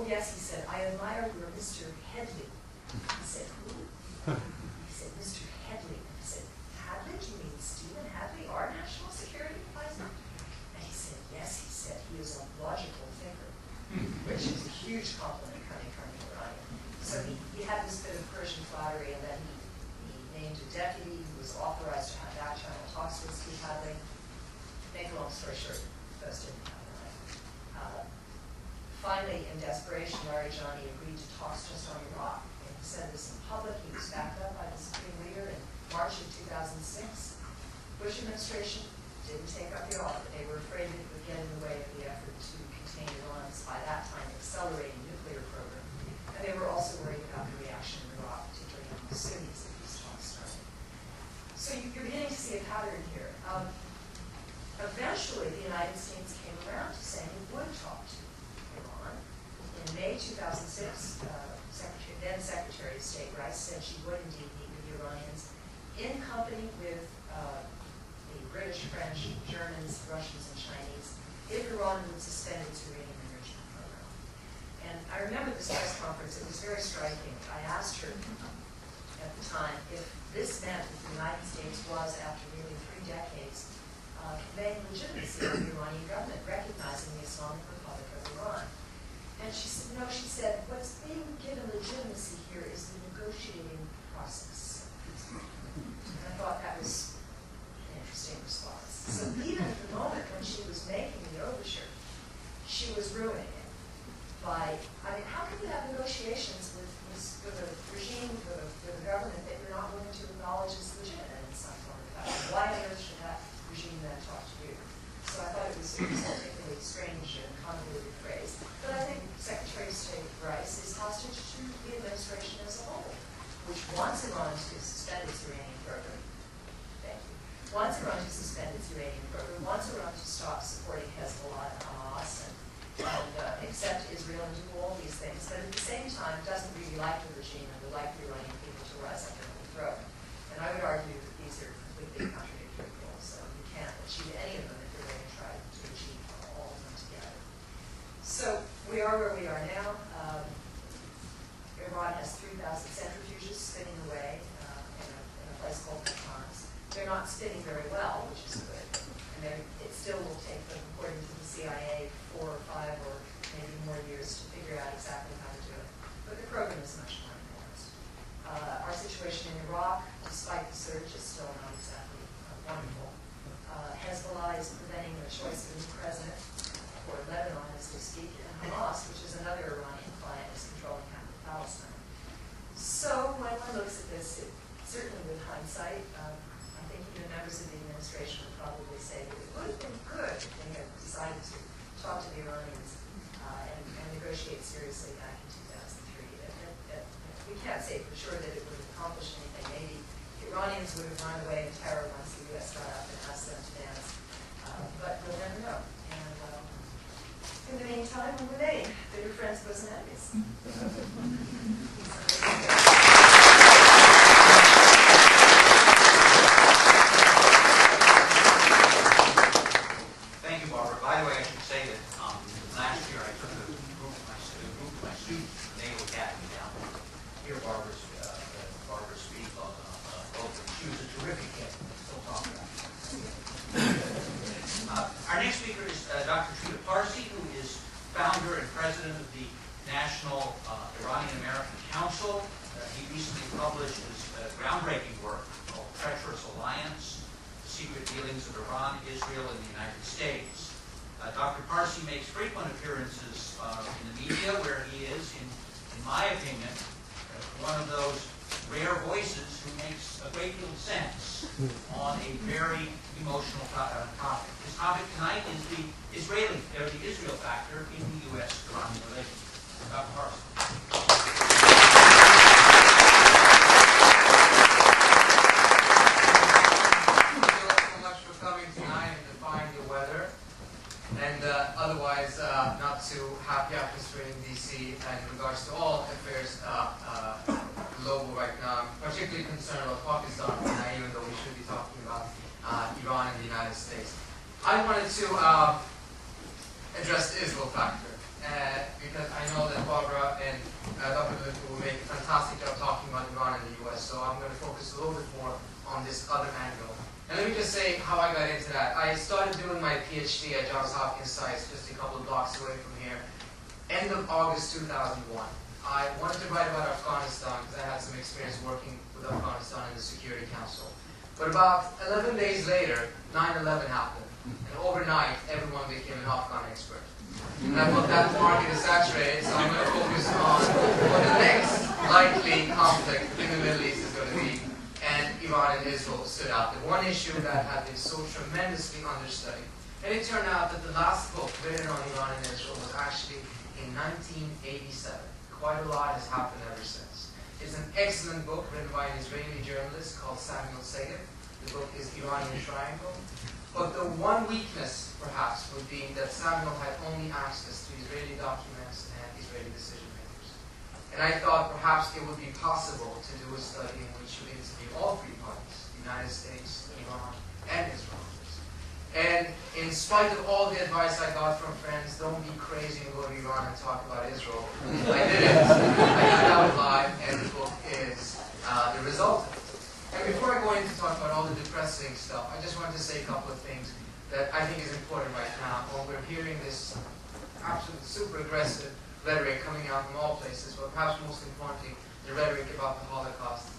oh yes, he said, I admire your Mr. Headley. He said, who? He said, Mr. Headley. I said, Hadley? Do you mean Stephen Hadley, our national security advisor? And he said, yes, he said, he is a logical thinker, which is a huge compliment coming from an Iranian. So he had this bit of Persian flattery, and then he named a deputy who was authorized to have back-channel talks with Steve Hadley. Make a long story short, those didn't happen. Finally, in desperation, Larijani agreed to talks just on Iraq. And he said this in public. He was backed up by the supreme leader in March of 2006. Bush administration didn't take up the offer. They were afraid it would get in the way of the effort to contain Iran's, by that time, accelerating nuclear program. And they were also worried about the reaction in Iraq, particularly among the Sunnis, if these talks started. So you're beginning to see a pattern here. Eventually, the United States came around to saying it would talk to Iran. In May 2006, then Secretary of State Rice said she would indeed meet with the Iranians in company with the British, French, Germans, Russians, and Chinese if Iran would suspend its uranium enrichment program. And I remember this press conference. It was very striking. I asked her at the time if this meant that the United States was, after nearly 3 decades, conveying legitimacy of the Iranian government, recognizing the Islamic Republic of Iran. And she said, no, she said, what's being given legitimacy here is the negotiating process. And I thought that was an interesting response. So even at the moment when she was making the overture, she was ruining it by, I mean, how can you have negotiations with a regime, with a government that you're not willing to acknowledge as legitimate in some form or fashion? Why on earth should that regime then talk to you? So I thought it was a particularly strange and convoluted phrase. But I think Secretary of State Rice is hostage to the administration as a whole, which wants Iran to suspend its uranium program. Thank you. Wants Iran to suspend its uranium program, wants Iran to stop supporting Hezbollah and Hamas and accept Israel and do all these things, but at the same time doesn't really like the regime and would like the Iranian people to rise up and overthrow it. And I would argue that these are completely contradictory goals, so you can't achieve any of them if you're going to try to achieve all of them together. So we are where we are now. Iran has 3,000 centrifuges spinning away in a place called Tehran. They're not spinning very well, which is good. And it still will take them, according to the CIA, 4 or 5 or maybe more years to figure out exactly how to do it. But the program is much more advanced. Our situation in Iraq, despite the surge, is still not exactly wonderful. Hezbollah is preventing the choice of a new president for Lebanon as we speak, and Hamas, which is another Iranian client, is controlling half of Palestine. So when one looks at this, certainly with hindsight, I think even members of the administration would probably say that it would have been good if they had decided to talk to the Iranians and negotiate seriously back in 2003. We can't say for sure that it would have accomplished anything. Maybe the Iranians would have run away in terror once the U.S. got up and asked them to dance. But we'll never know. And in the meantime, we remain bitter friends, bosom enemies. Thank you, Barbara. By the way, I should say that last year I took a group of my students from the Naval Academy down to hear Barbara speak on Oakland. She was a terrific guest. Still talking about it. Our next speaker is Dr. Parsi, who is founder and president of the National Iranian American Council. He recently published his groundbreaking work called Treacherous Alliance: The Secret Dealings of Iran, Israel, and the United States. Dr. Parsi makes frequent appearances in the media, where he is, in my opinion, one of those rare voices who makes a great deal of sense on a very emotional topic. His topic tonight is the Israel factor in the U.S.-Iranian relations. Dr. Parsi. Otherwise, not too happy atmosphere in D.C. and in regards to all affairs global right now. I'm particularly concerned about Pakistan, even though we should be talking about Iran and the United States. I wanted to address the Israel factor because I know that Dr. Litwak will make a fantastic job talking about Iran and the US, so I'm going to focus a little bit more on this other angle. And let me just say how I got into that. I started doing my PhD at Johns Hopkins site, just a couple of blocks away from here, end of August 2001. I wanted to write about Afghanistan because I had some experience working with Afghanistan in the Security Council. But about 11 days later, 9/11 happened, and overnight, everyone became an Afghan expert. And I thought that market is saturated, so I'm going to focus on what the next likely conflict in the Middle East is going to be. And Iran and Israel stood out. The one issue that had been so tremendously understudied. And it turned out that the last book written on Iran and Israel was actually in 1987. Quite a lot has happened ever since. It's an excellent book written by an Israeli journalist called Samuel Segev. The book is Iranian Triangle. But the one weakness, perhaps, would be that Samuel had only access to Israeli documents and Israeli decision makers. And I thought perhaps it would be possible to do a study in which you interview all three parties, the United States, Iran, and Israel. And in spite of all the advice I got from friends, don't be crazy and go to Iran and talk about Israel, I did it. I got out live, and the book is the result of it. And before I go into talk about all the depressing stuff, I just wanted to say a couple of things that I think is important right now when we're hearing this absolute super aggressive rhetoric coming out from all places, but perhaps most importantly, the rhetoric about the Holocaust.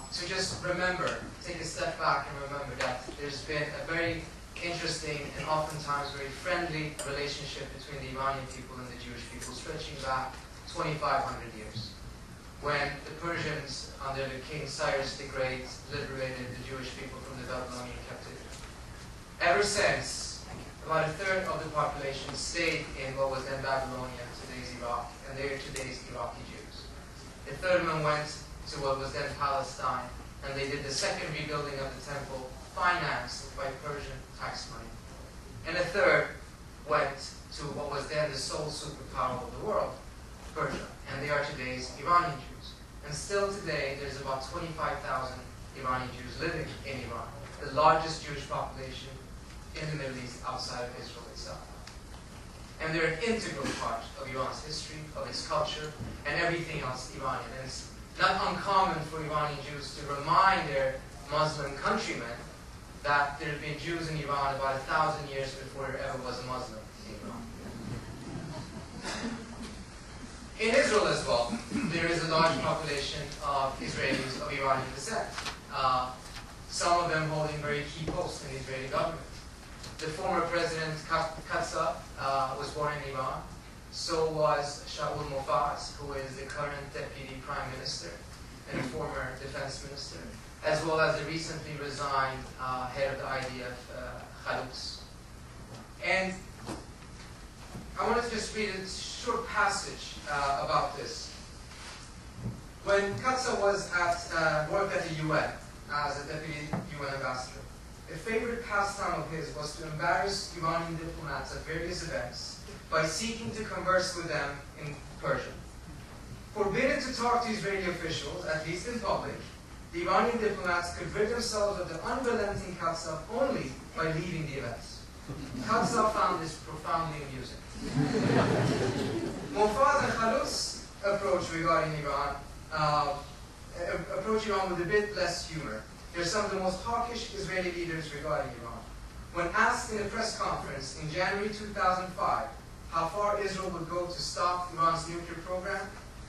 So just remember, take a step back and remember that there's been a very interesting and oftentimes very friendly relationship between the Iranian people and the Jewish people stretching back 2,500 years. When the Persians, under the King Cyrus the Great, liberated the Jewish people from the Babylonian captivity. Ever since, about a third of the population stayed in what was then Babylonia, today's Iraq, and they are today's Iraqi Jews. A third of them went to what was then Palestine, and they did the second rebuilding of the temple, financed by Persian tax money. And a third went to what was then the sole superpower of the world, Persia, and they are today's Iranian Jews. And still today, there's about 25,000 Iranian Jews living in Iran, the largest Jewish population in the Middle East outside of Israel itself. And they're an integral part of Iran's history, of its culture, and everything else Iranian. And it's not uncommon for Iranian Jews to remind their Muslim countrymen that there have been Jews in Iran about 1,000 years before there ever was a Muslim in Iran. In Israel as well, there is a large population of Israelis of Iranian descent. Some of them holding very key posts in the Israeli government. The former President Katsa was born in Iran. So was Shaul Mofaz, who is the current Deputy Prime Minister and former Defense Minister, as well as the recently resigned head of the IDF, Khalus. And I want to just read a short passage about this. When Katsa was worked at the UN as a Deputy UN Ambassador, a favorite pastime of his was to embarrass Iranian diplomats at various events by seeking to converse with them in Persian. Forbidden to talk to Israeli officials, at least in public, the Iranian diplomats could rid themselves of the unrelenting Katsa only by leaving the events. Katsa found this profoundly amusing. Mofaz and Khalus' approach regarding Iran, approach Iran with a bit less humor. They're some of the most hawkish Israeli leaders regarding Iran. When asked in a press conference in January 2005 how far Israel would go to stop Iran's nuclear program,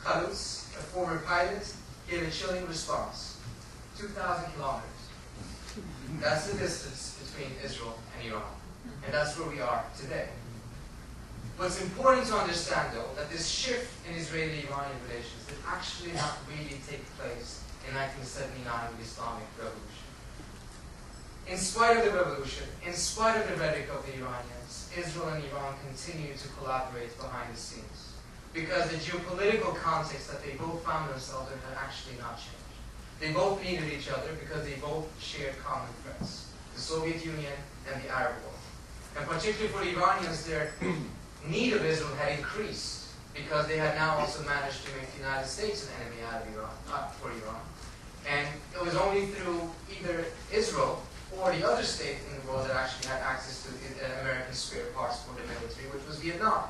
Khalus, a former pilot, gave a chilling response. 2,000 kilometers. That's the distance between Israel and Iran. And that's where we are today. What's important to understand, though, that this shift in Israeli-Iranian relations did actually not really take place in 1979 with the Islamic Revolution. In spite of the revolution, in spite of the rhetoric of the Iranians, Israel and Iran continue to collaborate behind the scenes because the geopolitical context that they both found themselves in had actually not changed. They both needed each other because they both shared common threats, the Soviet Union and the Arab world. And particularly for the Iranians, their need of Israel had increased because they had now also managed to make the United States an enemy out of Iran, for Iran. And it was only through either Israel or the other state in the world that actually had access to American spare parts for the military, which was Vietnam.